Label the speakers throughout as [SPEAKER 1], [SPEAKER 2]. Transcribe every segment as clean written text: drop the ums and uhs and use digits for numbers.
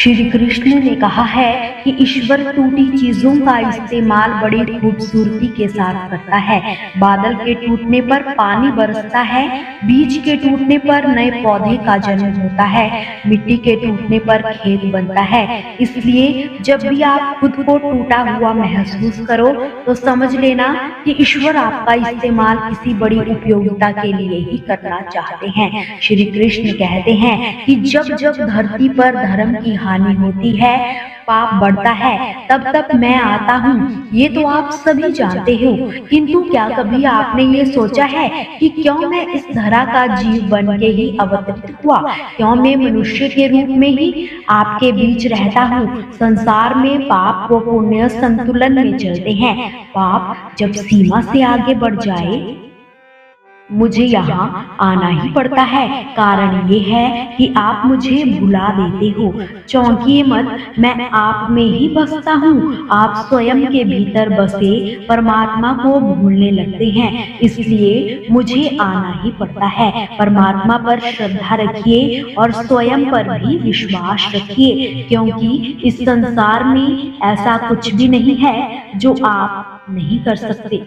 [SPEAKER 1] श्री कृष्ण ने कहा है कि ईश्वर टूटी चीजों का इस्तेमाल बड़ी खूबसूरती के साथ करता है। बादल के टूटने पर पानी बरसता है, बीज के टूटने पर नए पौधे का जन्म होता है, मिट्टी के टूटने पर खेत बनता है। इसलिए जब भी आप खुद को टूटा हुआ महसूस करो तो समझ लेना कि ईश्वर आपका इस्तेमाल किसी बड़ी उपयोगिता के लिए ही करना चाहते हैं। श्री कृष्ण कहते हैं कि जब जब धरती पर धर्म की हानि होती है, पाप बढ़ता है, तब तब मैं आता हूँ। ये तो आप सभी जानते हो, किंतु क्या कभी आपने ये सोचा है कि क्यों मैं इस धरा का जीव बन के ही अवतरित हुआ? क्यों मैं मनुष्य के रूप में ही आपके बीच रहता हूँ? संसार में पाप व पुण्य संतुलन में चलते हैं। पाप जब सीमा से आगे बढ़ जाए मुझे यहाँ आना ही पड़ता है। कारण ये है कि आप मुझे भुला देते हो। चौंकिए मत, मैं आप में ही बसता हूँ। आप स्वयं के भीतर बसे परमात्मा को भूलने लगते हैं, इसलिए मुझे आना ही पड़ता है। परमात्मा पर श्रद्धा रखिए और स्वयं पर भी विश्वास रखिए, क्योंकि इस संसार में ऐसा कुछ भी नहीं है जो आप नहीं कर सकते।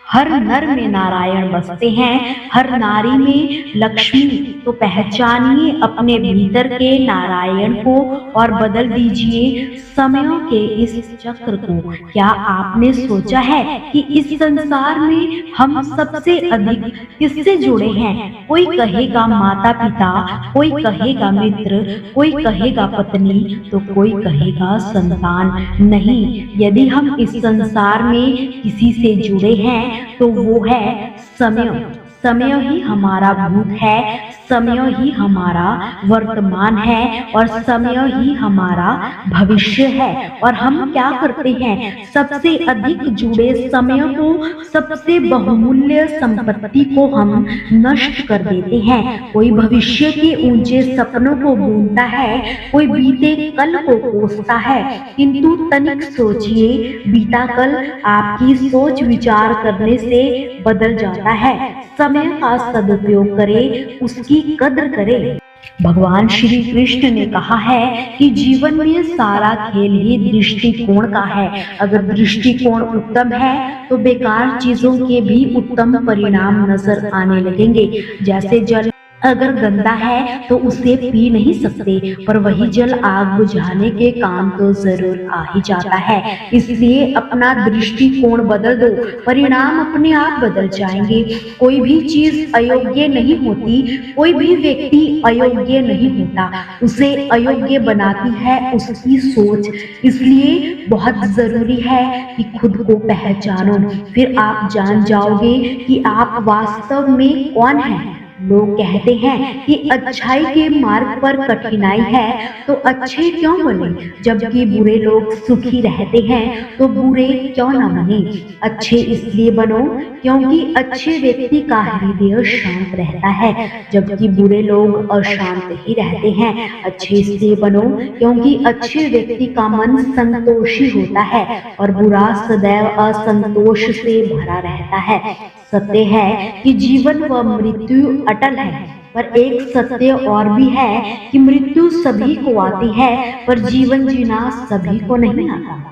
[SPEAKER 1] हर नर में नारायण बसते हैं, हर नारी में लक्ष्मी। तो पहचानिए अपने भीतर के नारायण को और बदल दीजिए समयों के इस चक्र को। क्या आपने सोचा है कि इस संसार में हम सबसे अधिक किससे जुड़े हैं? कोई कहेगा माता पिता, कोई कहेगा मित्र, कोई कहेगा पत्नी, तो कोई कहेगा संतान। नहीं, यदि हम इस संसार में किसी से जुड़े हैं तो वो है समय। समय ही हमारा भूत है, समय ही हमारा वर्तमान है और समय ही हमारा भविष्य है। और हम क्या करते हैं? सबसे अधिक जुड़े समय को, सबसे बहुमूल्य संपत्ति को हम नष्ट कर देते हैं। कोई भविष्य के ऊंचे सपनों को बुनता है, कोई बीते कल को कोसता है, किंतु तनिक सोचिए, बीता कल आपकी सोच विचार करने से बदल जाता है। समय का सदुपयोग करें, उसकी कद्र करें। भगवान श्री कृष्ण ने कहा है कि जीवन में सारा खेल ही दृष्टिकोण का है। अगर दृष्टिकोण उत्तम है तो बेकार चीजों के भी उत्तम परिणाम नजर आने लगेंगे। जैसे जल अगर गंदा है तो उसे पी नहीं सकते, पर वही जल आग बुझाने के काम तो जरूर आ ही जाता है। इसलिए अपना दृष्टिकोण बदल दो, परिणाम अपने आप बदल जाएंगे। कोई भी चीज अयोग्य नहीं होती, कोई भी व्यक्ति अयोग्य नहीं होता, उसे अयोग्य बनाती है उसकी सोच। इसलिए बहुत जरूरी है कि खुद को पहचानो, फिर आप जान जाओगे कि आप वास्तव में कौन हैं। लोग कहते हैं कि अच्छाई के मार्ग पर कठिनाई है तो अच्छे क्यों बने, जबकि बुरे लोग सुखी रहते हैं तो बुरे क्यों न बने। अच्छे इसलिए बनो क्योंकि अच्छे व्यक्ति का हृदय शांत रहता है, जबकि बुरे लोग अशांत ही रहते हैं। अच्छे इसलिए बनो क्योंकि अच्छे व्यक्ति का मन संतोषी होता है और बुरा सदैव असंतोष से भरा रहता है। सत्य है कि जीवन व मृत्यु अटल है, पर एक सत्य और भी है कि मृत्यु सभी को आती है, पर जीवन जीना सभी को नहीं आता।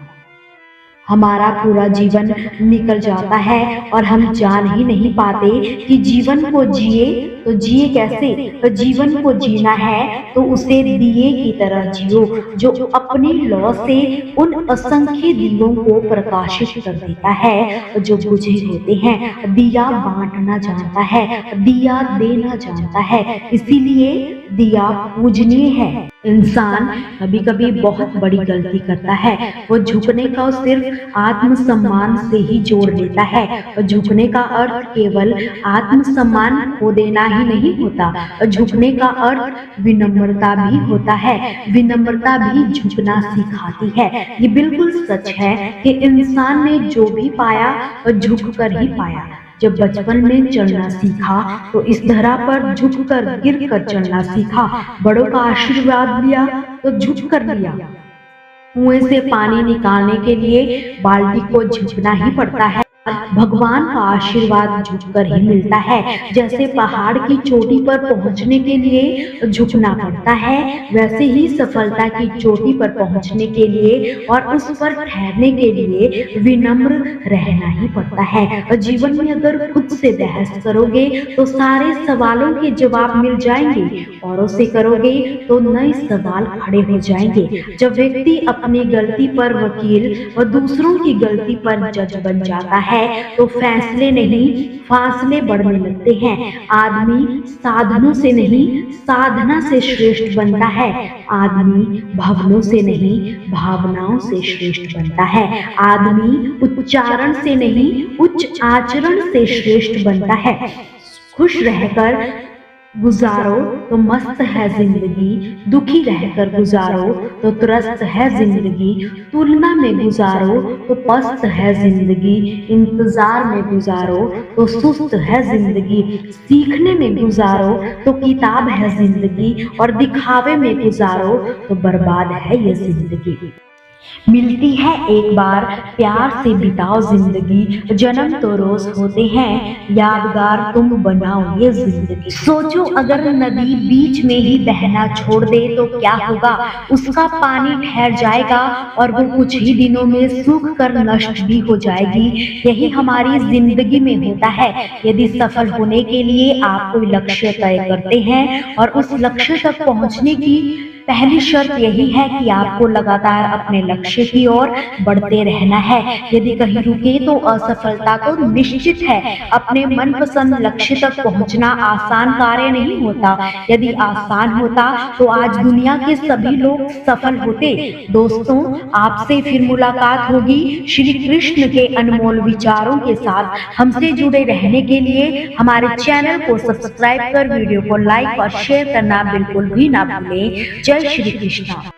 [SPEAKER 1] हमारा पूरा जीवन निकल जाता है और हम जान ही नहीं पाते कि जीवन को जिए तो जिए कैसे। तो जीवन को जीना है तो उसे दिए की तरह जियो, जो अपनी लौ से उन असंख्य दियों को प्रकाशित कर देता है जो बुझे होते हैं। दिया बांटना जानता है, दिया देना जानता है, इसीलिए दिया पूजनीय है। इंसान कभी कभी बहुत बड़ी गलती करता है। वो झुकने का सिर्फ आत्मसम्मान से ही जोड़ लेता है, और झुकने का अर्थ केवल आत्मसम्मान खो देना ही नहीं होता। झुकने का अर्थ विनम्रता भी होता है। विनम्रता भी झुकना सिखाती है। ये बिल्कुल सच है कि इंसान ने जो भी पाया वो झुक कर ही पाया। जब बचपन में चलना सीखा तो इस धरा पर झुककर गिरकर चलना सीखा। बड़ों का आशीर्वाद लिया तो झुक कर लिया। कुएं से पानी निकालने के लिए बाल्टी को झुकना ही पड़ता है। भगवान का आशीर्वाद झुककर ही मिलता है। जैसे पहाड़ की चोटी पर पहुंचने के लिए झुकना पड़ता है, वैसे ही सफलता की चोटी पर पहुंचने के लिए और उस पर ठहरने के लिए विनम्र रहना ही पड़ता है। और जीवन में अगर खुद से बहस करोगे तो सारे सवालों के जवाब मिल जाएंगे, औरों से करोगे तो नए सवाल खड़े हो जाएंगे। जब व्यक्ति अपनी गलती पर वकील और दूसरों की गलती पर जज बन जाता है तो फैसले नहीं फासले बढ़ने लगते हैं। आदमी साधनों से नहीं साधना से श्रेष्ठ बनता है। आदमी भवनों से नहीं भावनाओं से श्रेष्ठ बनता है। आदमी उच्चारण से नहीं उच्च आचरण से श्रेष्ठ बनता है। खुश रहकर गुजारो तो मस्त है जिंदगी, दुखी रहकर गुजारो तो त्रस्त है जिंदगी। तुलना में गुजारो तो पस्त है जिंदगी, इंतजार में गुजारो तो सुस्त है जिंदगी। सीखने में गुजारो तो किताब है जिंदगी, और दिखावे में गुजारो तो बर्बाद है ये जिंदगी। मिलती है एक बार, प्यार से बिताओ जिंदगी, जन्म तो रोज होते हैं, यादगार तुम बनाओ ये जिंदगी। सोचो अगर नदी बीच में ही बहना छोड़ दे तो क्या होगा, उसका पानी ठहर जाएगा और वो कुछ ही दिनों में सूख कर नष्ट भी हो जाएगी। यही हमारी जिंदगी में होता है। यदि सफल होने के लिए आप कोई लक्ष्य तय करते हैं और उस लक्ष्य तक पहुंचने की पहली शर्त यही है कि आपको लगातार अपने लक्ष्य की ओर बढ़ते रहना है। यदि कहीं रुके तो असफलता तो निश्चित है। अपने मनपसंद लक्ष्य तक पहुंचना आसान कार्य नहीं होता। यदि आसान होता तो आज दुनिया के सभी लोग सफल होते। दोस्तों, आपसे फिर मुलाकात होगी श्री कृष्ण के अनमोल विचारों के साथ। हमसे जुड़े रहने के लिए हमारे चैनल को सब्सक्राइब कर वीडियो को लाइक और शेयर करना बिल्कुल भी ना भूलें। जय श्री कृष्ण।